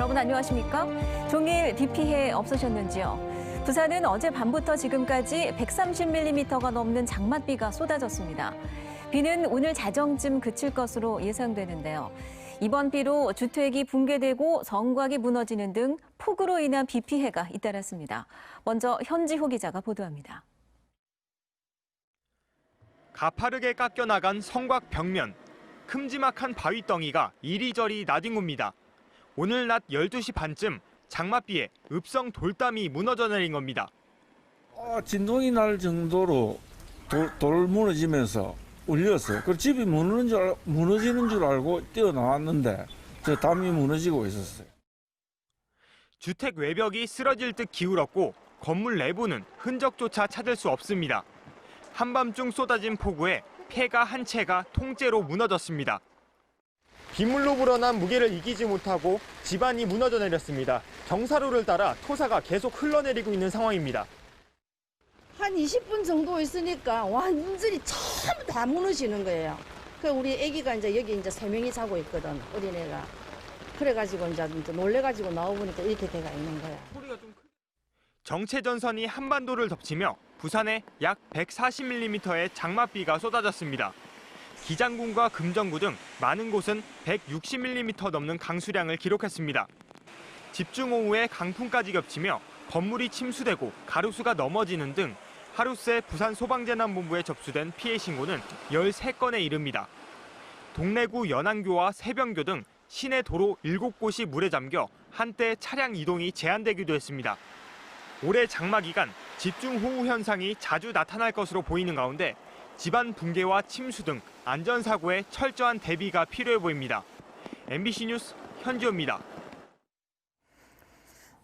여러분 안녕하십니까? 종일 비 피해 없으셨는지요? 부산은 어제 밤부터 지금까지 130mm가 넘는 장맛비가 쏟아졌습니다. 비는 오늘 자정쯤 그칠 것으로 예상되는데요. 이번 비로 주택이 붕괴되고 성곽이 무너지는 등 폭우로 인한 비 피해가 잇따랐습니다. 먼저 현지호 기자가 보도합니다. 가파르게 깎여나간 성곽 벽면, 큼지막한 바위덩이가 이리저리 나뒹굽니다. 오늘 낮 12시 반쯤 장맛비에 읍성 돌담이 무너져 내린 겁니다. 진동이 날 정도로 돌 무너지면서 울렸어요. 그 집이 무너지는 줄 알고 뛰어나왔는데 저 담이 무너지고 있었어요. 주택 외벽이 쓰러질 듯 기울었고 건물 내부는 흔적조차 찾을 수 없습니다. 한밤중 쏟아진 폭우에 폐가 한 채가 통째로 무너졌습니다. 빗물로 불어난 무게를 이기지 못하고 집안이 무너져 내렸습니다. 경사로를 따라 토사가 계속 흘러내리고 있는 상황입니다. 한 20분 정도 있으니까 완전히 전부 다 무너지는 거예요. 그 우리 아기가 여기 3명이 자고 있거든, 어린애가. 그래가지고 이제 놀래가지고 나와보니까 이렇게 돼가 있는 거야. 정체전선이 한반도를 덮치며 부산에 약 140mm의 장맛비가 쏟아졌습니다. 기장군과 금정구 등 많은 곳은 160mm 넘는 강수량을 기록했습니다. 집중호우에 강풍까지 겹치며 건물이 침수되고 가로수가 넘어지는 등 하루 새 부산 소방재난본부에 접수된 피해 신고는 13건에 이릅니다. 동래구 연안교와 세변교 등 시내 도로 7곳이 물에 잠겨 한때 차량 이동이 제한되기도 했습니다. 올해 장마 기간 집중호우 현상이 자주 나타날 것으로 보이는 가운데 집안 붕괴와 침수 등 안전사고에 철저한 대비가 필요해 보입니다. MBC 뉴스 현지호입니다.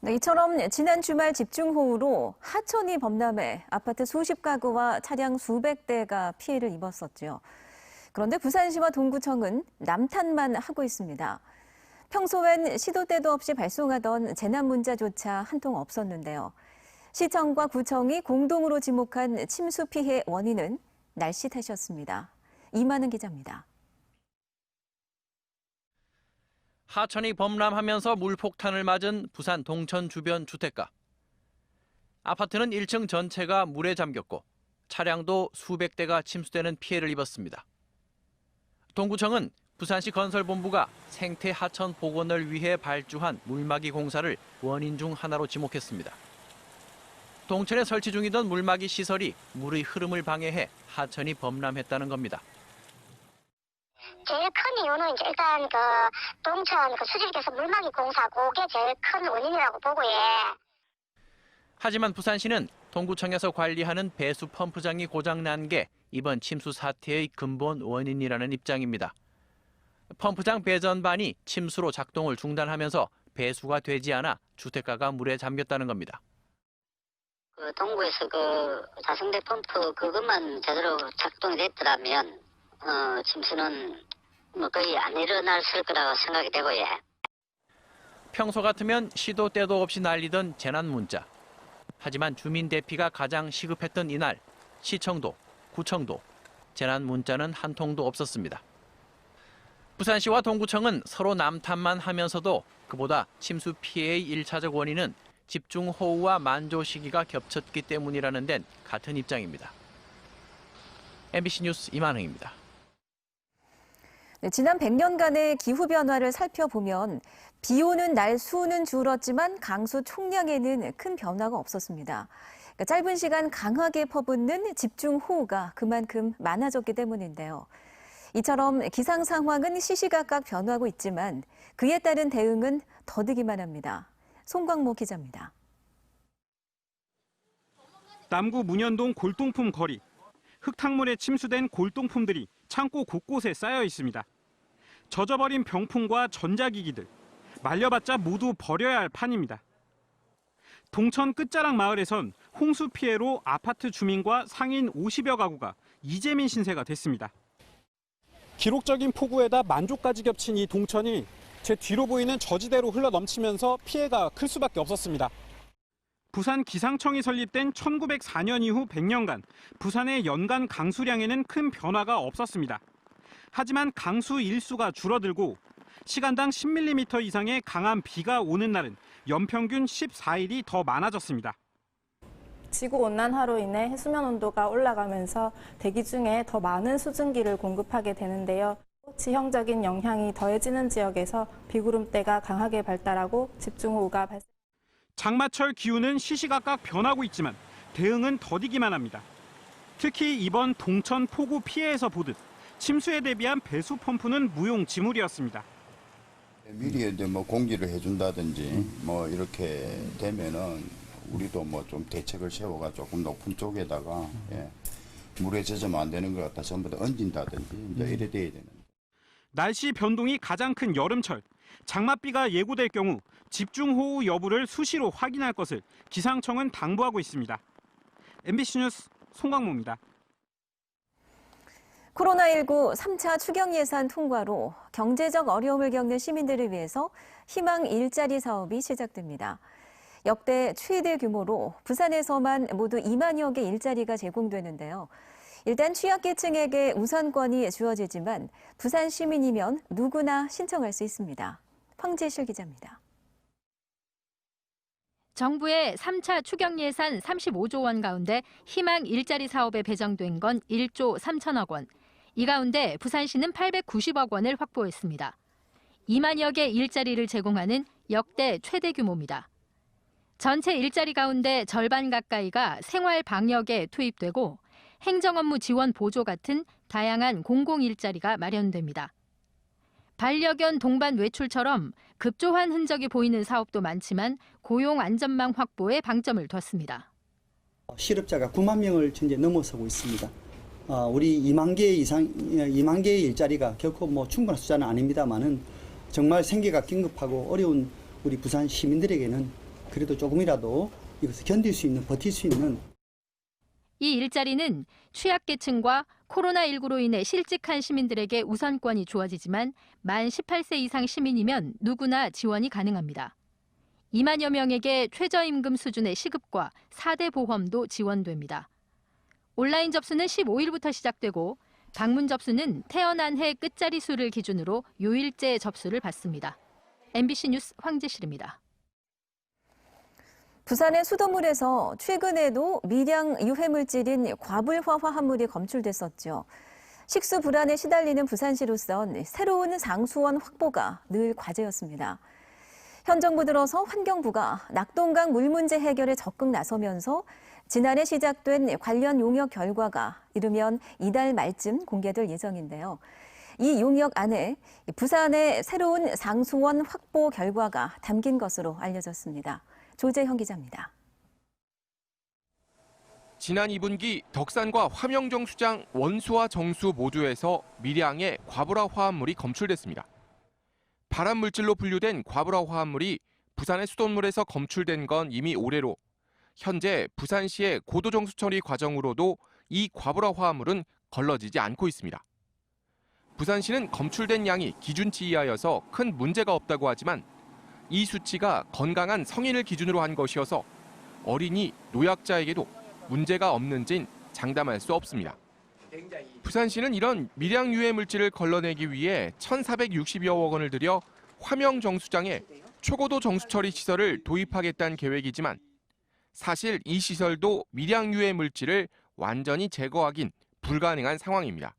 네, 이처럼 지난 주말 집중호우로 하천이 범람해 아파트 수십 가구와 차량 수백 대가 피해를 입었었죠. 그런데 부산시와 동구청은 남탓만 하고 있습니다. 평소엔 시도 때도 없이 발송하던 재난 문자조차 한 통 없었는데요. 시청과 구청이 공동으로 지목한 침수 피해 원인은 날씨 탓이었습니다. 이만은 기자입니다. 하천이 범람하면서 물폭탄을 맞은 부산 동천 주변 주택가. 아파트는 1층 전체가 물에 잠겼고 차량도 수백 대가 침수되는 피해를 입었습니다. 동구청은 부산시 건설본부가 생태 하천 복원을 위해 발주한 물막이 공사를 원인 중 하나로 지목했습니다. 동천에 설치 중이던 물막이 시설이 물의 흐름을 방해해 하천이 범람했다는 겁니다. 제일 큰 이유는 일단 동천 수질께서 물막이 공사, 그게 제일 큰 원인이라고 보고요. 하지만 부산시는 동구청에서 관리하는 배수 펌프장이 고장난 게 이번 침수 사태의 근본 원인이라는 입장입니다. 펌프장 배전반이 침수로 작동을 중단하면서 배수가 되지 않아 주택가가 물에 잠겼다는 겁니다. 동구에서 자성대 펌프 그것만 제대로 작동이 됐더라면 침수는 거의 안 일어났을 거라고 생각이 되고요. 평소 같으면 시도 때도 없이 날리던 재난 문자. 하지만 주민 대피가 가장 시급했던 이날 시청도, 구청도 재난 문자는 한 통도 없었습니다. 부산시와 동구청은 서로 남탓만 하면서도 그보다 침수 피해의 1차적 원인은 집중호우와 만조 시기가 겹쳤기 때문이라는 데는 같은 입장입니다. MBC 뉴스 이만흥입니다. 네, 지난 100년간의 기후 변화를 살펴보면 비 오는 날 수는 줄었지만 강수 총량에는 큰 변화가 없었습니다. 그러니까 짧은 시간 강하게 퍼붓는 집중호우가 그만큼 많아졌기 때문인데요. 이처럼 기상 상황은 시시각각 변화하고 있지만 그에 따른 대응은 더디기만 합니다. 송광모 기자입니다. 남구 문현동 골동품 거리. 흙탕물에 침수된 골동품들이 창고 곳곳에 쌓여 있습니다. 젖어버린 병풍과 전자기기들, 말려봤자 모두 버려야 할 판입니다. 동천 끝자락 마을에선 홍수 피해로 아파트 주민과 상인 50여 가구가 이재민 신세가 됐습니다. 기록적인 폭우에다 만조까지 겹친 이 동천이 제 뒤로 보이는 저지대로 흘러넘치면서 피해가 클 수밖에 없었습니다. 부산 기상청이 설립된 1904년 이후 100년간 부산의 연간 강수량에는 큰 변화가 없었습니다. 하지만 강수 일수가 줄어들고 시간당 10mm 이상의 강한 비가 오는 날은 연평균 14일이 더 많아졌습니다. 지구온난화로 인해 해수면 온도가 올라가면서 대기 중에 더 많은 수증기를 공급하게 되는데요. 지형적인 영향이 더해지는 지역에서 비구름대가 강하게 발달하고 집중호우가 발생. 장마철 기후는 시시각각 변하고 있지만 대응은 더디기만 합니다. 특히 이번 동천 폭우 피해에서 보듯 침수에 대비한 배수 펌프는 무용지물이었습니다. 미리 이제 뭐 공지를 해준다든지 뭐 이렇게 되면은 우리도 뭐 좀 대책을 세워가 조금 높은 쪽에다가 물에 젖으면 안 되는 것 같아 전부 다 얹은다든지 이제 이래 돼야 되는. 날씨 변동이 가장 큰 여름철, 장맛비가 예고될 경우 집중호우 여부를 수시로 확인할 것을 기상청은 당부하고 있습니다. MBC 뉴스 송광모입니다. 코로나19 3차 추경 예산 통과로 경제적 어려움을 겪는 시민들을 위해서 희망 일자리 사업이 시작됩니다. 역대 최대 규모로 부산에서만 모두 2만여 개 일자리가 제공되는데요. 일단 취약계층에게 우선권이 주어지지만 부산 시민이면 누구나 신청할 수 있습니다. 황재실 기자입니다. 정부의 3차 추경 예산 35조 원 가운데 희망 일자리 사업에 배정된 건 1조 3천억 원. 이 가운데 부산시는 890억 원을 확보했습니다. 2만여 개 일자리를 제공하는 역대 최대 규모입니다. 전체 일자리 가운데 절반 가까이가 생활 방역에 투입되고 행정업무 지원 보조 같은 다양한 공공 일자리가 마련됩니다. 반려견 동반 외출처럼 급조한 흔적이 보이는 사업도 많지만 고용 안전망 확보에 방점을 뒀습니다. 실업자가 9만 명을 현재 넘어서고 있습니다. 우리 2만 개의 일자리가 결코 뭐 충분한 숫자는 아닙니다만은 정말 생계가 긴급하고 어려운 우리 부산 시민들에게는 그래도 조금이라도 이것을 견딜 수 있는, 버틸 수 있는. 이 일자리는 취약계층과 코로나19로 인해 실직한 시민들에게 우선권이 주어지지만 만 18세 이상 시민이면 누구나 지원이 가능합니다. 2만여 명에게 최저임금 수준의 시급과 4대 보험도 지원됩니다. 온라인 접수는 15일부터 시작되고 방문 접수는 태어난 해 끝자리 수를 기준으로 요일제 접수를 받습니다. MBC 뉴스 황재실입니다. 부산의 수돗물에서 최근에도 미량 유해물질인 과불화 화합물이 검출됐었죠. 식수 불안에 시달리는 부산시로선 새로운 상수원 확보가 늘 과제였습니다. 현 정부 들어서 환경부가 낙동강 물 문제 해결에 적극 나서면서 지난해 시작된 관련 용역 결과가 이르면 이달 말쯤 공개될 예정인데요. 이 용역 안에 부산의 새로운 상수원 확보 결과가 담긴 것으로 알려졌습니다. 조재형 기자입니다. 지난 2분기 덕산과 화명정수장 원수와 정수 모두에서 미량의 과불화 화합물이 검출됐습니다. 발암물질로 분류된 과불화 화합물이 부산의 수돗물에서 검출된 건 이미 올해로 현재 부산시의 고도정수 처리 과정으로도 이 과불화 화합물은 걸러지지 않고 있습니다. 부산시는 검출된 양이 기준치 이하여서 큰 문제가 없다고 하지만 이 수치가 건강한 성인을 기준으로 한 것이어서 어린이, 노약자에게도 문제가 없는진 장담할 수 없습니다. 부산시는 이런 미량 유해 물질을 걸러내기 위해 1,460여억 원을 들여 화명 정수장에 초고도 정수 처리 시설을 도입하겠다는 계획이지만 사실 이 시설도 미량 유해 물질을 완전히 제거하긴 불가능한 상황입니다.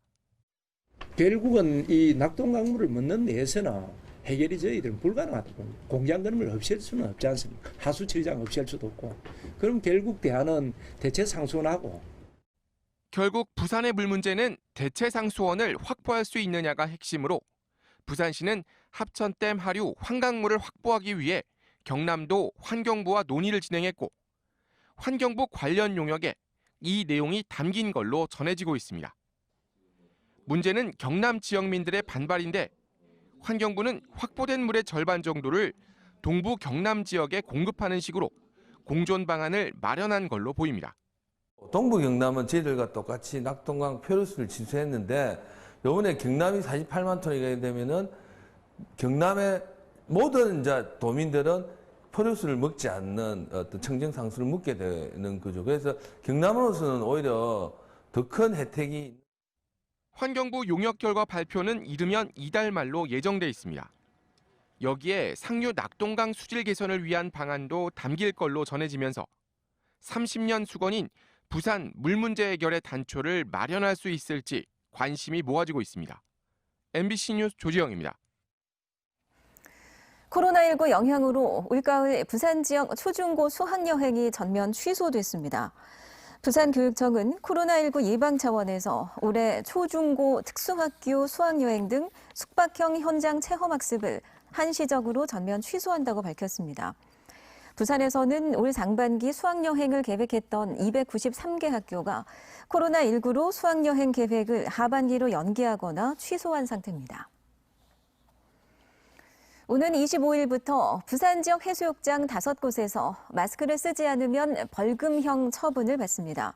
결국은 이 낙동강물을 묻는 데에서는 해결이 저희들은 불가능하다고. 공장건물 없앨 수는 없지 않습니까? 하수처리장 없앨 수도 없고. 그럼 결국 대안은 대체 상수원하고. 결국 부산의 물 문제는 대체 상수원을 확보할 수 있느냐가 핵심으로 부산시는 합천댐 하류 환강물을 확보하기 위해 경남도 환경부와 논의를 진행했고 환경부 관련 용역에 이 내용이 담긴 걸로 전해지고 있습니다. 문제는 경남 지역민들의 반발인데 환경부는 확보된 물의 절반 정도를 동부 경남 지역에 공급하는 식으로 공존 방안을 마련한 걸로 보입니다. 동부 경남은 저희들과 똑같이 낙동강 표류수를 취소했는데 이번에 경남이 48만 톤이 되면은 경남의 모든 이제 도민들은 표류수를 먹지 않는 어떤 청정상수를 먹게 되는 거죠. 그래서 경남으로서는 오히려 더 큰 혜택이. 환경부 용역 결과 발표는 이르면 이달 말로 예정돼 있습니다. 여기에 상류 낙동강 수질 개선을 위한 방안도 담길 걸로 전해지면서 30년 수건인 부산 물 문제 해결의 단초를 마련할 수 있을지 관심이 모아지고 있습니다. MBC 뉴스 조지영입니다. 코로나19 영향으로 올가을 부산 지역 초중고 수학여행이 전면 취소됐습니다. 부산교육청은 코로나19 예방 차원에서 올해 초중고 특수학교 수학여행 등 숙박형 현장 체험학습을 한시적으로 전면 취소한다고 밝혔습니다. 부산에서는 올 상반기 수학여행을 계획했던 293개 학교가 코로나19로 수학여행 계획을 하반기로 연기하거나 취소한 상태입니다. 오는 25일부터 부산 지역 해수욕장 5곳에서 마스크를 쓰지 않으면 벌금형 처분을 받습니다.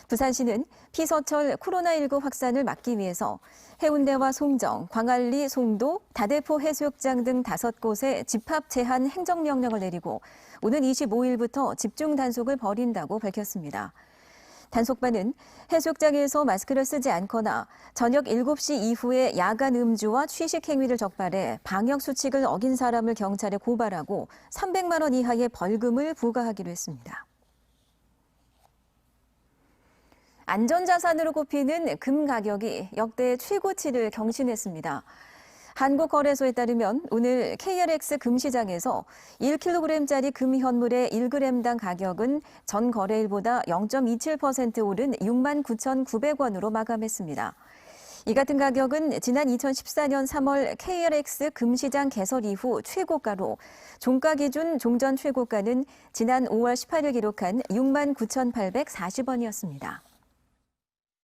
부산시는 피서철 코로나19 확산을 막기 위해서 해운대와 송정, 광안리, 송도, 다대포 해수욕장 등 5곳에 집합 제한 행정명령을 내리고 오는 25일부터 집중 단속을 벌인다고 밝혔습니다. 단속반은 해수욕장에서 마스크를 쓰지 않거나 저녁 7시 이후에 야간 음주와 취식 행위를 적발해 방역수칙을 어긴 사람을 경찰에 고발하고 300만 원 이하의 벌금을 부과하기로 했습니다. 안전자산으로 꼽히는 금 가격이 역대 최고치를 경신했습니다. 한국거래소에 따르면 오늘 KRX 금시장에서 1kg짜리 금 현물의 1g당 가격은 전 거래일보다 0.27% 오른 69,900원으로 마감했습니다. 이 같은 가격은 지난 2014년 3월 KRX 금시장 개설 이후 최고가로 종가 기준 종전 최고가는 지난 5월 18일 기록한 69,840원이었습니다.